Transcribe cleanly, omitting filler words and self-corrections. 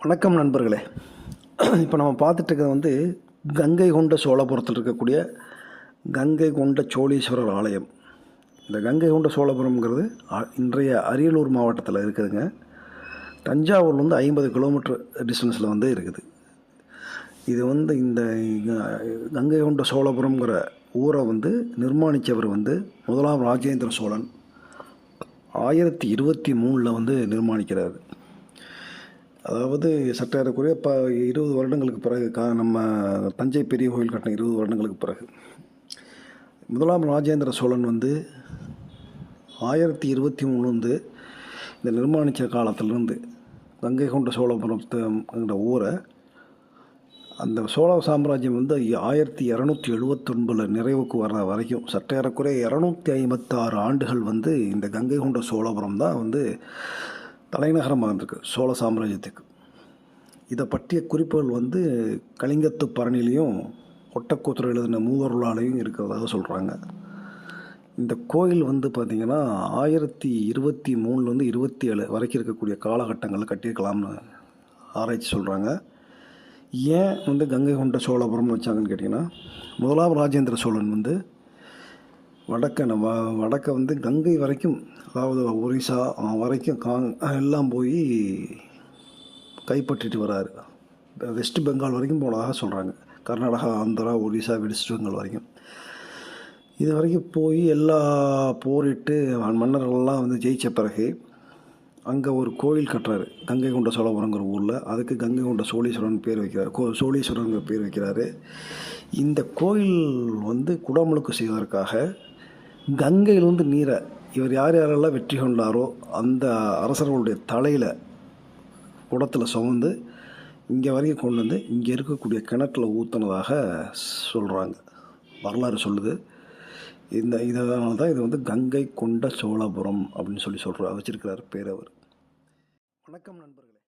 வணக்கம் நண்பர்களே. இப்போ நம்ம பார்த்துட்டுருக்கிறது வந்து கங்கை கொண்ட சோழபுரத்தில் இருக்கக்கூடிய கங்கை கொண்ட சோழீஸ்வரர் ஆலயம். இந்த கங்கை கொண்ட சோழபுரம்ங்கிறது இன்றைய அரியலூர் மாவட்டத்தில் இருக்குதுங்க. தஞ்சாவூர்லேருந்து 50 கிலோமீட்டர் டிஸ்டன்ஸில் வந்து இருக்குது. இது வந்து இந்த கங்கை கொண்ட சோழபுரம்ங்கிற ஊரை வந்து நிர்மாணித்தவர் வந்து முதலாம் ராஜேந்திர சோழன் 1023 வந்து நிர்மாணிக்கிறார். அதாவது சற்றேறக்குறைய 20 வருடங்களுக்கு பிறகு நம்ம தஞ்சை பெரிய கோயில் கட்டின 20 வருடங்களுக்கு பிறகு முதலாம் ராஜேந்திர சோழன் வந்து 1023 வந்து இந்த நிர்மாணித்த காலத்திலிருந்து கங்கை கொண்ட சோழபுரத்துங்கிற ஊரை அந்த சோழ சாம்ராஜ்யம் வந்து 1279 நிறைவுக்கு வர்ற வரைக்கும் சற்றேறக்குறைய 256 ஆண்டுகள் வந்து இந்த கங்கை கொண்ட சோழபுரம் தான் வந்து தலைநகரமாக இருந்திருக்கு சோழ சாம்ராஜ்யத்துக்கு. இதை பற்றிய குறிப்புகள் வந்து கலிங்கத்து பரணிலையும் ஒட்டக்கூத்தர் எழுதின மூவருளாலையும் இருக்கிறதாக சொல்கிறாங்க. இந்த கோயில் வந்து பார்த்திங்கன்னா 1023 27 வரைக்கும் இருக்கக்கூடிய காலகட்டங்களில் கட்டியிருக்கலாம்னு ஆராய்ச்சி சொல்கிறாங்க. ஏன் வந்து கங்கை கொண்ட சோழபுரம்னு வச்சாங்கன்னு கேட்டிங்கன்னா, முதலாம் ராஜேந்திர சோழன் வந்து வடக்க வந்து கங்கை வரைக்கும், அதாவது ஒரிசா வரைக்கும் எல்லாம் போய் கைப்பற்றிட்டு வராரு. வெஸ்ட் பெங்கால் வரைக்கும் போனதாக சொல்கிறாங்க. கர்நாடகா, ஆந்திரா, ஒரிசா, வெஸ்ட் பெங்கால் வரைக்கும் இது வரைக்கும் போய் எல்லா போரிட்டு மன்னர்கள்லாம் வந்து ஜெயித்த பிறகு அங்கே ஒரு கோயில் கட்டுறாரு கங்கை கொண்ட சோழபுரங்கிற ஊரில். அதுக்கு கங்கை கொண்ட சோழீஸ்வரன் பேர் வைக்கிறார். சோழீஸ்வரன் பேர் வைக்கிறாரு. இந்த கோயில் வந்து குடமுழுக்கு செய்வதற்காக கங்கையில் வந்து நீரை இவர் யார் யாரெல்லாம் வெற்றி கொண்டாரோ அந்த அரசர்களுடைய தலையில் குடத்தில் சுமந்து இங்கே வரைக்கும் கொண்டு வந்து இங்கே இருக்கக்கூடிய கிணற்றில் ஊற்றினதாக சொல்கிறாங்க, வரலாறு சொல்லுது. இதனால தான் இது வந்து கங்கை கொண்ட சோழபுரம் அப்படின்னு சொல்லி வச்சிருக்கிறார் பேர் அவர். வணக்கம் நண்பர்களே.